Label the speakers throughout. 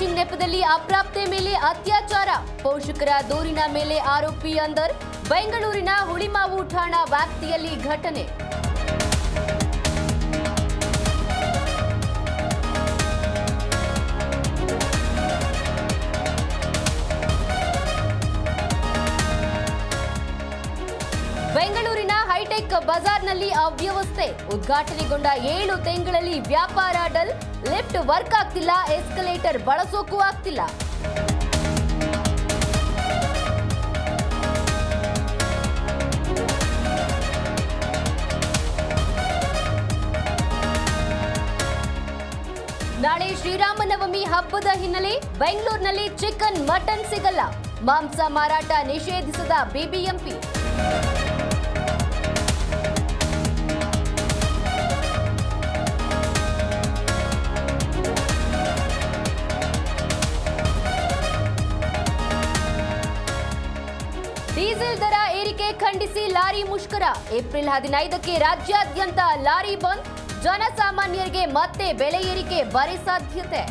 Speaker 1: Coaching ನೆಪದಲ್ಲಿ ಅಪ್ರಾಪ್ತೆ ಮೇಲೆ ಅತ್ಯಾಚಾರ, ಪೋಷಕರ ದೂರಿನ ಮೇಲೆ ಆರೋಪಿ ಅಂದರ್. ಬೆಂಗಳೂರಿನ ಹುಳಿಮಾವು ಠಾಣಾ ವ್ಯಾಪ್ತಿಯಲ್ಲಿ ಘಟನೆ. ಬೆಂಗಳೂರಿನ ಹೈಟೆಕ್ ಬಜಾರ್ನಲ್ಲಿ ಅವ್ಯವಸ್ಥೆ, ಉದ್ಘಾಟನೆಗೊಂಡ 7 ತಿಂಗಳಲ್ಲಿ ವ್ಯಾಪಾರ ಡಲ್. ಲಿಫ್ಟ್ ವರ್ಕ್ ಆಗ್ತಿಲ್ಲ, ಎಸ್ಕಲೇಟರ್ ಬಳಸೋಕೂ ಆಗ್ತಿಲ್ಲ. ನಾಳೆ ಶ್ರೀರಾಮನವಮಿ ಹಬ್ಬದ ಹಿನ್ನೆಲೆ ಬೆಂಗಳೂರಿನಲ್ಲಿ ಚಿಕನ್, ಮಟನ್ ಸಿಗಲ್ಲ. ಮಾಂಸ ಮಾರಾಟ ನಿಷೇಧಿಸಿದ ಬಿಬಿಎಂಪಿ. ಡೀಸೆಲ್ ದರ ಏರಿಕೆ ಖಂಡಿಸಿ ಲಾರಿ ಮುಷ್ಕರ. ಏಪ್ರಿಲ್ 15ಕ್ಕೆ ರಾಜ್ಯಾದ್ಯಂತ ಲಾರಿ ಬಂದ್. ಜನಸಾಮಾನ್ಯರಿಗೆ ಮತ್ತೆ ಬೆಲೆ ಏರಿಕೆ ಬರೆ ಸಾಧ್ಯತೆ.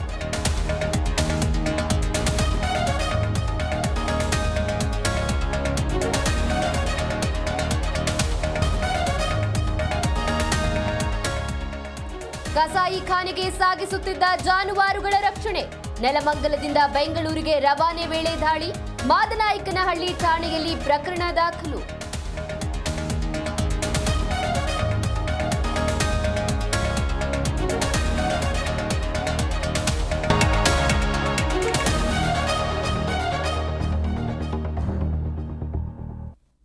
Speaker 1: ಕಸಾಯಿಖಾನೆಗೆ ಸಾಗಿಸುತ್ತಿದ್ದ ಜಾನುವಾರುಗಳ ರಕ್ಷಣೆ. ನೆಲಮಂಗಲದಿಂದ ಬೆಂಗಳೂರಿಗೆ ರವಾನೆ ವೇಳೆ ದಾಳಿ. ಮಾದನಾಯಕನಹಳ್ಳಿ ಠಾಣೆಯಲ್ಲಿ ಪ್ರಕರಣ ದಾಖಲು.